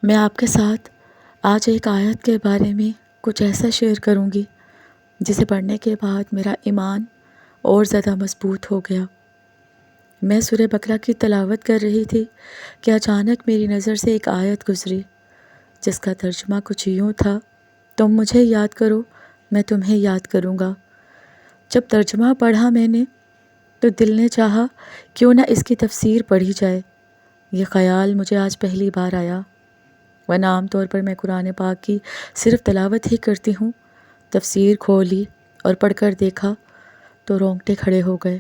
میں آپ کے ساتھ آج ایک آیت کے بارے میں کچھ ایسا شیئر کروں گی جسے پڑھنے کے بعد میرا ایمان اور زیادہ مضبوط ہو گیا۔ میں سورہ بقرہ کی تلاوت کر رہی تھی کہ اچانک میری نظر سے ایک آیت گزری جس کا ترجمہ کچھ یوں تھا: تم مجھے یاد کرو، میں تمہیں یاد کروں گا۔ جب ترجمہ پڑھا میں نے تو دل نے چاہا کیوں نہ اس کی تفسیر پڑھی جائے۔ یہ خیال مجھے آج پہلی بار آیا، ورنہ عام طور پر میں قرآن پاک کی صرف تلاوت ہی کرتی ہوں۔ تفسیر کھولی اور پڑھ کر دیکھا تو رونگٹے کھڑے ہو گئے۔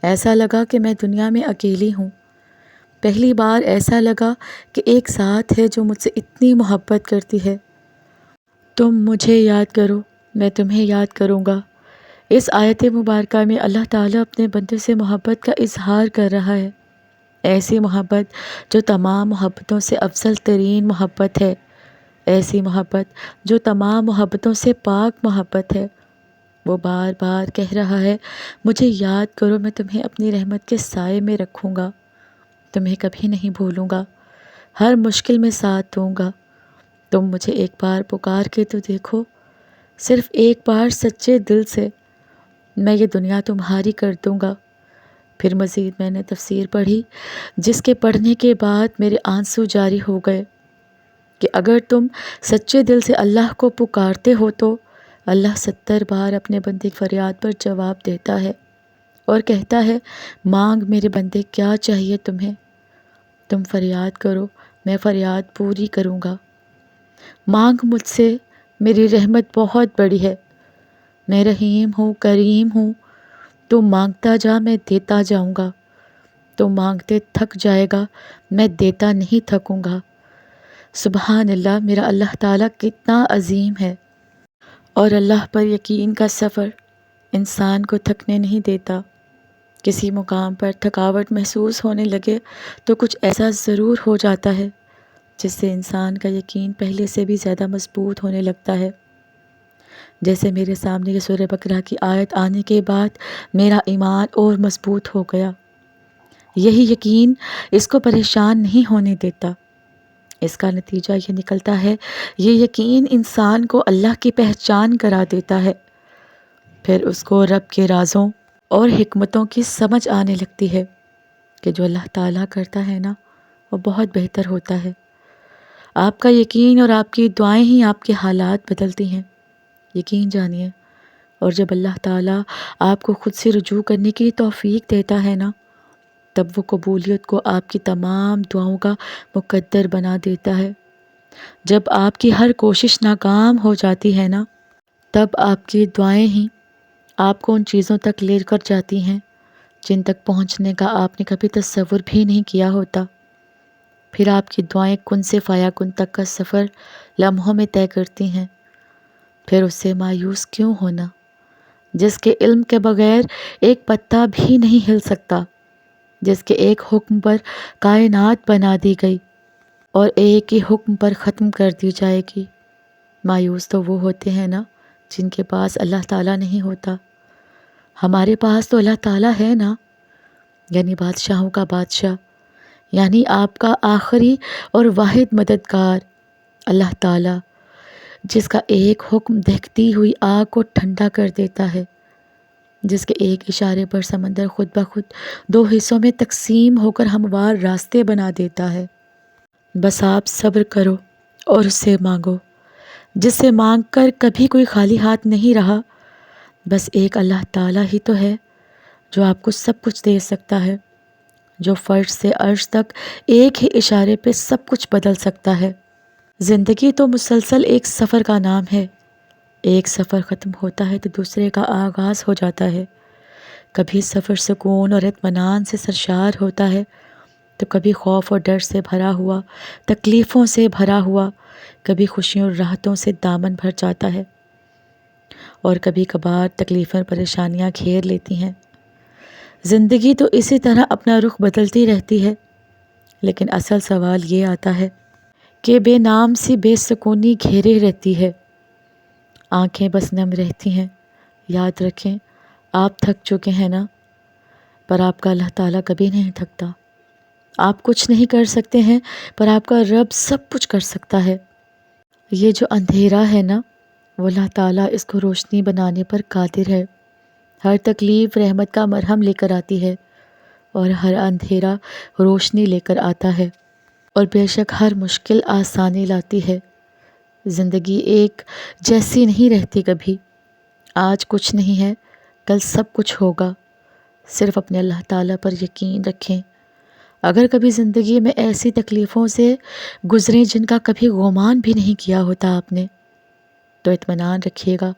ایسا لگا کہ میں دنیا میں اکیلی ہوں۔ پہلی بار ایسا لگا کہ ایک ذات ہے جو مجھ سے اتنی محبت کرتی ہے۔ تم مجھے یاد کرو، میں تمہیں یاد کروں گا۔ اس آیت مبارکہ میں اللہ تعالیٰ اپنے بندے سے محبت کا اظہار کر رہا ہے، ایسی محبت جو تمام محبتوں سے افضل ترین محبت ہے، ایسی محبت جو تمام محبتوں سے پاک محبت ہے۔ وہ بار بار کہہ رہا ہے، مجھے یاد کرو، میں تمہیں اپنی رحمت کے سائے میں رکھوں گا، تمہیں کبھی نہیں بھولوں گا، ہر مشکل میں ساتھ دوں گا۔ تم مجھے ایک بار پکار کے تو دیکھو، صرف ایک بار سچے دل سے، میں یہ دنیا تمہاری کر دوں گا۔ پھر مزید میں نے تفسیر پڑھی جس کے پڑھنے کے بعد میرے آنسو جاری ہو گئے کہ اگر تم سچے دل سے اللہ کو پکارتے ہو تو اللہ 70 بار اپنے بندے کی فریاد پر جواب دیتا ہے اور کہتا ہے، مانگ میرے بندے کیا چاہیے تمہیں، تم فریاد کرو، میں فریاد پوری کروں گا۔ مانگ مجھ سے، میری رحمت بہت بڑی ہے، میں رحیم ہوں، کریم ہوں، تو مانگتا جا، میں دیتا جاؤں گا۔ تو مانگتے تھک جائے گا، میں دیتا نہیں تھکوں گا۔ سبحان اللہ، میرا اللہ تعالیٰ کتنا عظیم ہے۔ اور اللہ پر یقین کا سفر انسان کو تھکنے نہیں دیتا۔ کسی مقام پر تھکاوٹ محسوس ہونے لگے تو کچھ ایسا ضرور ہو جاتا ہے جس سے انسان کا یقین پہلے سے بھی زیادہ مضبوط ہونے لگتا ہے۔ جیسے میرے سامنے یہ سورہ بقرہ کی آیت آنے کے بعد میرا ایمان اور مضبوط ہو گیا۔ یہی یقین اس کو پریشان نہیں ہونے دیتا۔ اس کا نتیجہ یہ نکلتا ہے، یہ یقین انسان کو اللہ کی پہچان کرا دیتا ہے، پھر اس کو رب کے رازوں اور حکمتوں کی سمجھ آنے لگتی ہے کہ جو اللہ تعالیٰ کرتا ہے نا، وہ بہت بہتر ہوتا ہے۔ آپ کا یقین اور آپ کی دعائیں ہی آپ کے حالات بدلتی ہیں، یقین جانیے۔ اور جب اللہ تعالیٰ آپ کو خود سے رجوع کرنے کی توفیق دیتا ہے نا، تب وہ قبولیت کو آپ کی تمام دعاؤں کا مقدر بنا دیتا ہے۔ جب آپ کی ہر کوشش ناکام ہو جاتی ہے نا، تب آپ کی دعائیں ہی آپ کو ان چیزوں تک لے کر جاتی ہیں جن تک پہنچنے کا آپ نے کبھی تصور بھی نہیں کیا ہوتا۔ پھر آپ کی دعائیں کن سے فایا کن تک کا سفر لمحوں میں طے کرتی ہیں۔ پھر اس سے مایوس کیوں ہونا جس کے علم کے بغیر ایک پتا بھی نہیں ہل سکتا، جس کے ایک حکم پر کائنات بنا دی گئی اور ایک ہی حکم پر ختم کر دی جائے گی۔ مایوس تو وہ ہوتے ہیں نا جن کے پاس اللہ تعالیٰ نہیں ہوتا۔ ہمارے پاس تو اللہ تعالیٰ ہے نا، یعنی بادشاہوں کا بادشاہ، یعنی آپ کا آخری اور واحد مددگار اللہ تعالیٰ، جس کا ایک حکم دہکتی ہوئی آگ کو ٹھنڈا کر دیتا ہے، جس کے ایک اشارے پر سمندر خود بخود 2 حصوں میں تقسیم ہو کر ہموار راستے بنا دیتا ہے۔ بس آپ صبر کرو اور اس سے مانگو، جس سے مانگ کر کبھی کوئی خالی ہاتھ نہیں رہا۔ بس ایک اللہ تعالیٰ ہی تو ہے جو آپ کو سب کچھ دے سکتا ہے، جو فرش سے عرش تک ایک ہی اشارے پہ سب کچھ بدل سکتا ہے۔ زندگی تو مسلسل ایک سفر کا نام ہے، ایک سفر ختم ہوتا ہے تو دوسرے کا آغاز ہو جاتا ہے۔ کبھی سفر سکون اور اطمینان سے سرشار ہوتا ہے تو کبھی خوف اور ڈر سے بھرا ہوا، تکلیفوں سے بھرا ہوا، کبھی خوشیوں اور راحتوں سے دامن بھر جاتا ہے، اور کبھی کبھار تکلیفیں اور پریشانیاں گھیر لیتی ہیں۔ زندگی تو اسی طرح اپنا رخ بدلتی رہتی ہے، لیکن اصل سوال یہ آتا ہے کہ بے نام سی بے سکونی گھیرے رہتی ہے، آنکھیں بس نم رہتی ہیں۔ یاد رکھیں، آپ تھک چکے ہیں نا، پر آپ کا اللہ تعالیٰ کبھی نہیں تھکتا۔ آپ کچھ نہیں کر سکتے ہیں، پر آپ کا رب سب کچھ کر سکتا ہے۔ یہ جو اندھیرا ہے نا، وہ اللہ تعالیٰ اس کو روشنی بنانے پر قادر ہے۔ ہر تکلیف رحمت کا مرہم لے کر آتی ہے، اور ہر اندھیرا روشنی لے کر آتا ہے، اور بے شک ہر مشکل آسانی لاتی ہے۔ زندگی ایک جیسی نہیں رہتی کبھی۔ آج کچھ نہیں ہے، کل سب کچھ ہوگا۔ صرف اپنے اللہ تعالیٰ پر یقین رکھیں۔ اگر کبھی زندگی میں ایسی تکلیفوں سے گزریں جن کا کبھی گمان بھی نہیں کیا ہوتا آپ نے، تو اطمینان رکھیے گا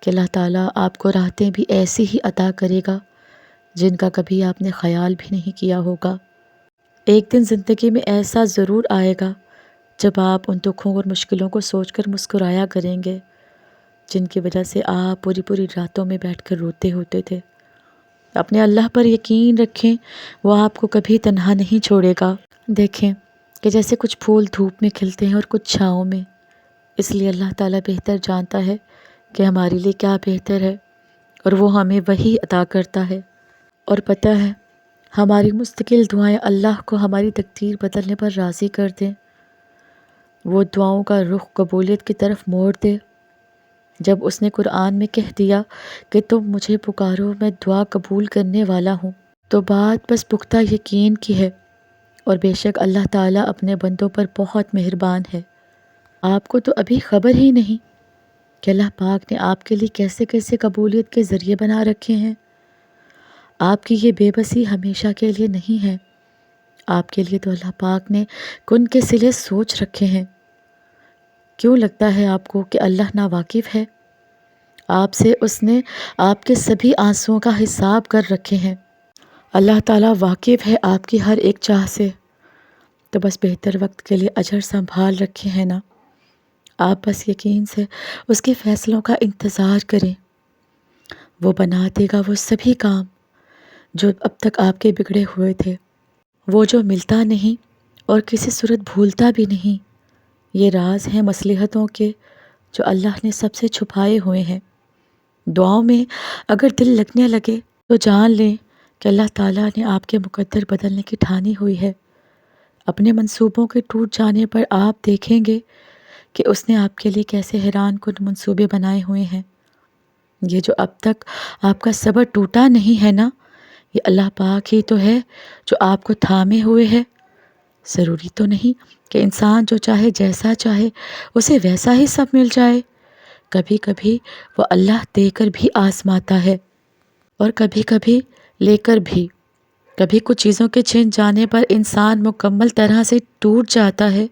کہ اللہ تعالیٰ آپ کو راحتیں بھی ایسی ہی عطا کرے گا جن کا کبھی آپ نے خیال بھی نہیں کیا ہوگا۔ ایک دن زندگی میں ایسا ضرور آئے گا جب آپ ان دکھوں اور مشکلوں کو سوچ کر مسکرایا کریں گے جن کی وجہ سے آپ پوری پوری راتوں میں بیٹھ کر روتے ہوتے تھے۔ اپنے اللہ پر یقین رکھیں، وہ آپ کو کبھی تنہا نہیں چھوڑے گا۔ دیکھیں کہ جیسے کچھ پھول دھوپ میں کھلتے ہیں اور کچھ چھاؤں میں، اس لیے اللہ تعالیٰ بہتر جانتا ہے کہ ہمارے لیے کیا بہتر ہے، اور وہ ہمیں وہی عطا کرتا ہے۔ اور پتہ ہے، ہماری مستقل دعائیں اللہ کو ہماری تقدیر بدلنے پر راضی کر دیں، وہ دعاؤں کا رخ قبولیت کی طرف موڑ دے۔ جب اس نے قرآن میں کہہ دیا کہ تم مجھے پکارو میں دعا قبول کرنے والا ہوں، تو بات بس پختہ یقین کی ہے، اور بے شک اللہ تعالیٰ اپنے بندوں پر بہت مہربان ہے۔ آپ کو تو ابھی خبر ہی نہیں کہ اللہ پاک نے آپ کے لیے کیسے کیسے قبولیت کے ذریعے بنا رکھے ہیں۔ آپ کی یہ بے بسی ہمیشہ کے لیے نہیں ہے، آپ کے لیے تو اللہ پاک نے کن کے صلے سوچ رکھے ہیں۔ کیوں لگتا ہے آپ کو کہ اللہ ناواقف ہے؟ آپ سے اس نے آپ کے سبھی آنسوؤں کا حساب کر رکھے ہیں۔ اللہ تعالیٰ واقف ہے آپ کی ہر ایک چاہ سے، تو بس بہتر وقت کے لیے اجر سنبھال رکھے ہیں نا۔ آپ بس یقین سے اس کے فیصلوں کا انتظار کریں، وہ بنا دے گا وہ سبھی کام جو اب تک آپ کے بگڑے ہوئے تھے، وہ جو ملتا نہیں اور کسی صورت بھولتا بھی نہیں۔ یہ راز ہیں مصلحتوں کے جو اللہ نے سب سے چھپائے ہوئے ہیں۔ دعاؤں میں اگر دل لگنے لگے تو جان لیں کہ اللہ تعالیٰ نے آپ کے مقدر بدلنے کی ٹھانی ہوئی ہے۔ اپنے منصوبوں کے ٹوٹ جانے پر آپ دیکھیں گے کہ اس نے آپ کے لیے کیسے حیران کن منصوبے بنائے ہوئے ہیں۔ یہ جو اب تک آپ کا صبر ٹوٹا نہیں ہے نا، یہ اللہ پاک ہی تو ہے جو آپ کو تھامے ہوئے ہے۔ ضروری تو نہیں کہ انسان جو چاہے جیسا چاہے اسے ویسا ہی سب مل جائے۔ کبھی کبھی وہ اللہ دے کر بھی آزماتا ہے، اور کبھی کبھی لے کر بھی۔ کبھی کچھ چیزوں کے چھن جانے پر انسان مکمل طرح سے ٹوٹ جاتا ہے،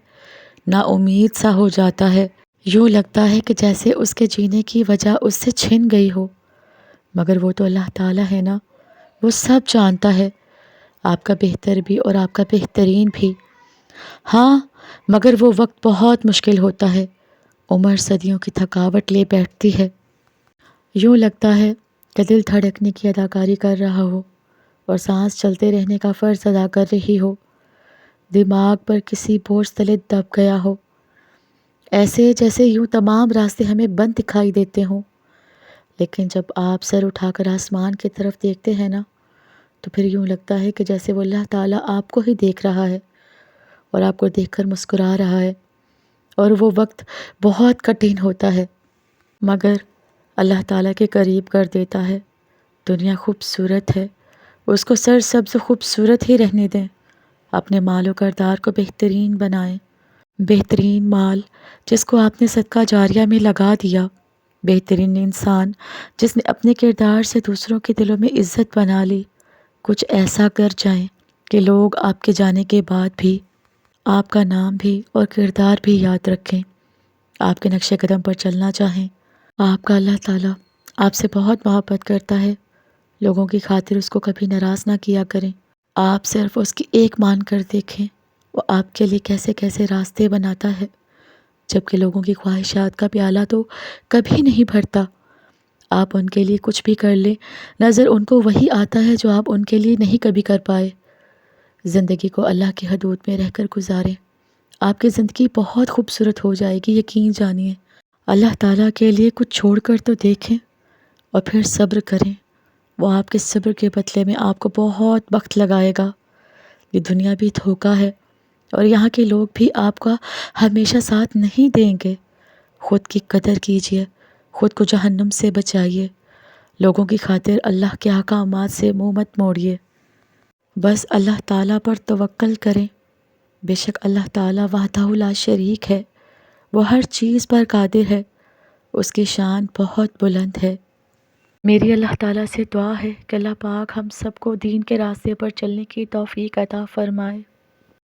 نا امید سا ہو جاتا ہے، یوں لگتا ہے کہ جیسے اس کے جینے کی وجہ اس سے چھن گئی ہو، مگر وہ تو اللہ تعالیٰ ہے نا، وہ سب جانتا ہے، آپ کا بہتر بھی اور آپ کا بہترین بھی۔ ہاں، مگر وہ وقت بہت مشکل ہوتا ہے، عمر صدیوں کی تھکاوٹ لے بیٹھتی ہے، یوں لگتا ہے کہ دل دھڑکنے کی اداکاری کر رہا ہو اور سانس چلتے رہنے کا فرض ادا کر رہی ہو، دماغ پر کسی بوجھ تلے دب گیا ہو، ایسے جیسے یوں تمام راستے ہمیں بند دکھائی دیتے ہوں۔ لیکن جب آپ سر اٹھا کر آسمان کی طرف دیکھتے ہیں نا، تو پھر یوں لگتا ہے کہ جیسے وہ اللہ تعالیٰ آپ کو ہی دیکھ رہا ہے اور آپ کو دیکھ کر مسکرا رہا ہے، اور وہ وقت بہت کٹھن ہوتا ہے، مگر اللہ تعالیٰ کے قریب کر دیتا ہے۔ دنیا خوبصورت ہے، اس کو سرسبز خوبصورت ہی رہنے دیں۔ اپنے مال و کردار کو بہترین بنائیں، بہترین مال جس کو آپ نے صدقہ جاریہ میں لگا دیا، بہترین انسان جس نے اپنے کردار سے دوسروں کے دلوں میں عزت بنا لی۔ کچھ ایسا کر جائیں کہ لوگ آپ کے جانے کے بعد بھی آپ کا نام بھی اور کردار بھی یاد رکھیں، آپ کے نقش قدم پر چلنا چاہیں۔ آپ کا اللہ تعالیٰ آپ سے بہت محبت کرتا ہے، لوگوں کی خاطر اس کو کبھی ناراض نہ کیا کریں۔ آپ صرف اس کی ایک مان کر دیکھیں، وہ آپ کے لیے کیسے کیسے راستے بناتا ہے، جبکہ لوگوں کی خواہشات کا پیالہ تو کبھی نہیں بھرتا۔ آپ ان کے لیے کچھ بھی کر لیں، نظر ان کو وہی آتا ہے جو آپ ان کے لیے نہیں کبھی کر پائے۔ زندگی کو اللہ کی حدود میں رہ کر گزاریں، آپ کی زندگی بہت خوبصورت ہو جائے گی، یقین جانیے۔ اللہ تعالیٰ کے لیے کچھ چھوڑ کر تو دیکھیں، اور پھر صبر کریں، وہ آپ کے صبر کے بدلے میں آپ کو بہت وقت لگائے گا یہ دنیا بھی دھوکہ ہے اور یہاں کے لوگ بھی آپ کا ہمیشہ ساتھ نہیں دیں گے۔ خود کی قدر کیجیے، خود کو جہنم سے بچائیے، لوگوں کی خاطر اللہ کے احکامات سے منہ مت موڑیے، بس اللہ تعالیٰ پر توکل کریں۔ بے شک اللہ تعالیٰ وحدہ لا شریک ہے، وہ ہر چیز پر قادر ہے، اس کی شان بہت بلند ہے۔ میری اللہ تعالیٰ سے دعا ہے کہ اللہ پاک ہم سب کو دین کے راستے پر چلنے کی توفیق عطا فرمائے۔